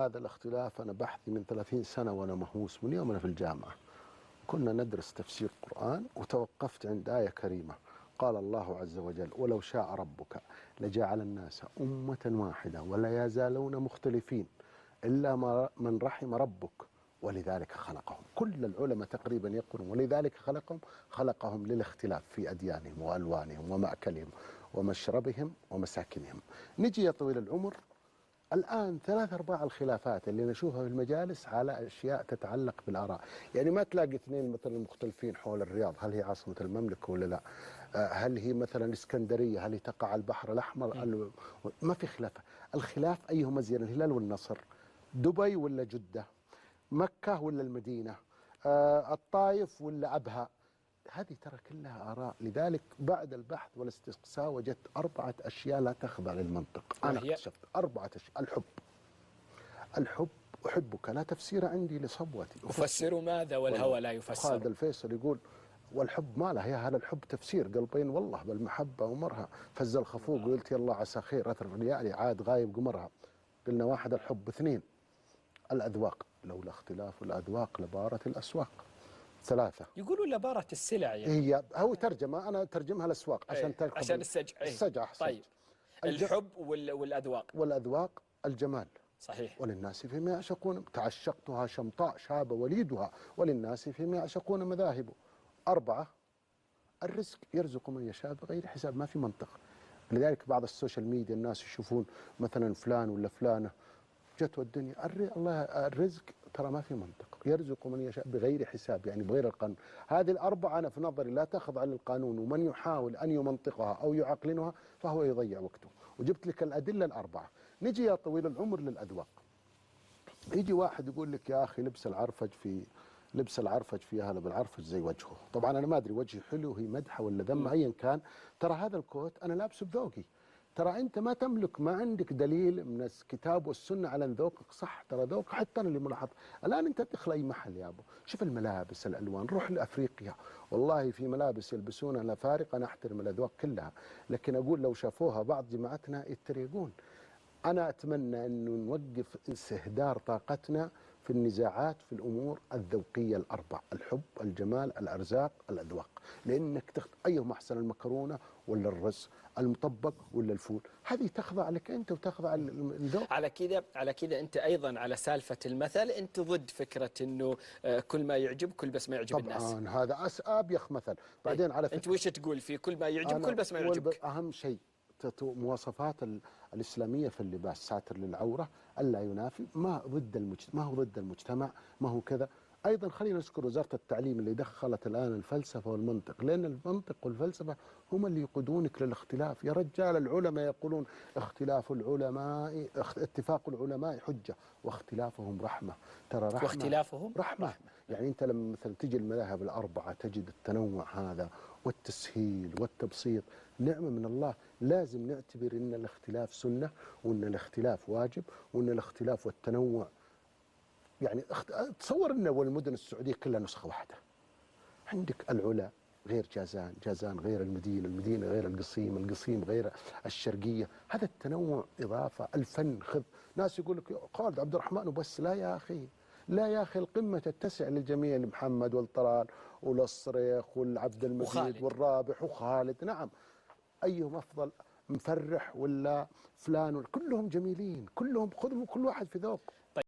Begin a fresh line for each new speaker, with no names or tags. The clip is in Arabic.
هذا الاختلاف أنا بحثي من 30 سنة وأنا مهووس من يوم أنا في الجامعة. كنا ندرس تفسير قرآن وتوقفت عند آية كريمة قال الله عز وجل ولو شاء ربك لجعل الناس أمة واحدة ولا يزالون مختلفين إلا من رحم ربك ولذلك خلقهم. كل العلماء تقريبا يقولون ولذلك خلقهم للاختلاف في أديانهم وألوانهم ومأكلهم ومشربهم ومساكنهم. نجي يا طويل العمر الآن 3/4 الخلافات اللي نشوفها في المجالس على أشياء تتعلق بالآراء. يعني ما تلاقي اثنين مثلا مختلفين حول الرياض، هل هي عاصمة المملكة ولا لا؟ هل هي مثلا الإسكندرية، هل هي تقع على البحر الأحمر؟ ما في خلاف. الخلاف أيهما زين، الهلال والنصر، دبي ولا جدة، مكة ولا المدينة، الطائف ولا أبها. هذه ترى كلها آراء. لذلك بعد البحث والاستقصاء وجدت 4 أشياء لا تخضع للمنطق. أنا اكتشفت 4 أشياء. الحب أحبك لا تفسير عندي لصبوتي.
أفسر ماذا والهوى لا يفسر.
خالد الفيصل يقول والحب ما له، هي هذا الحب تفسير قلبين والله بالمحبة أمرها. فز الخفوق قلت يلا عسى خير أثر ريالي عاد غايب قمرها. قلنا 1 الحب. 2 الأذواق لولا اختلاف الأذواق لبارت الأسواق. 3
يقولوا لبارة السلع. يعني
هي هو ترجمة، أنا ترجمها الأسواق عشان تركب
عشان السجع.
السجع أحسن.
طيب الحب والأذواق
الجمال
صحيح.
وللناس فيما يعشقون تعشقتها شمطاء شاب وليدها وللناس فيما يعشقون مذاهب. 4 الرزق يرزق من يشاء بغير حساب. ما في منطق. لذلك بعض السوشيال ميديا الناس يشوفون مثلا فلان ولا فلانة جت الدنيا الله الرزق ترى ما في منطق. يرزق من يشاء بغير حساب، يعني بغير القانون. هذه ال4 أنا في نظري لا تخضع للقانون، ومن يحاول أن يمنطقها أو يعقلنها فهو يضيع وقته. وجبت لك الأدلة ال4. نجي يا طويل العمر للأذواق. يجي واحد يقول لك يا أخي لبس العرفج في هذا بالعرفج زي وجهه. طبعا أنا ما أدري وجهي حلو هي مدحة ولا ذم أيا كان. ترى هذا الكوت أنا لابسه بذوقي. ترى أنت ما تملك، ما عندك دليل من الكتاب والسنة على أن ذوقك صح. ترى ذوقك حتى أنا اللي ملاحظ. الآن أنت تدخل أي محل يا أبو شوف الملابس الألوان، روح لأفريقيا والله في ملابس يلبسونها لا فارق. أنا أحترم الأذواق كلها، لكن أقول لو شافوها بعض جماعتنا يتريقون. أنا أتمنى أنه نوقف استهدار طاقتنا في النزاعات في الأمور الذوقية ال4: الحب، الجمال، الأرزاق، الأذواق. لأنك أيهم أحسن، المكرونة ولا الرز، المطبق ولا الفول. هذه تخضع لك أنت وتخضع الذوق.
على كذا أنت أيضا على سالفة المثل أنت ضد فكرة أنه كل ما يعجب كل بس ما يعجب الناس.
طبعا هذا أبيخ مثل. بعدين على فكرة
أنت وش تقول في كل ما يعجب كل بس ما يعجبك؟
أهم شيء مواصفات الإسلامية في اللباس ساتر للعورة ألا ينافي. ما هو ضد المجتمع، ما هو كذا. أيضا خلينا نذكر وزارة التعليم اللي دخلت الآن الفلسفة والمنطق، لأن المنطق والفلسفة هم اللي يقودونك للاختلاف. يا رجال العلماء يقولون اتفاق العلماء حجة واختلافهم رحمة. ترى رحمة
واختلافهم
رحمة. يعني أنت لما مثلا تجي المذاهب ال4 تجد التنوع هذا والتسهيل والتبسيط نعمة من الله. لازم نعتبر أن الاختلاف سنة، وأن الاختلاف واجب، وأن الاختلاف والتنوع يعني تصور أن والمدن السعودية كلها نسخة واحدة. عندك العلا غير جازان غير المدينة غير القصيم غير الشرقية. هذا التنوع إضافة. الفن خذ ناس يقول لك خالد عبد الرحمن وبس. لا يا أخي القمة تتسع للجميع، لمحمد والطلال وللصريخ والعبد المجيد والرابح وخالد. نعم أيهم أفضل، مفرح ولا فلان؟ كلهم جميلين، كلهم خذوا كل واحد في ذوق.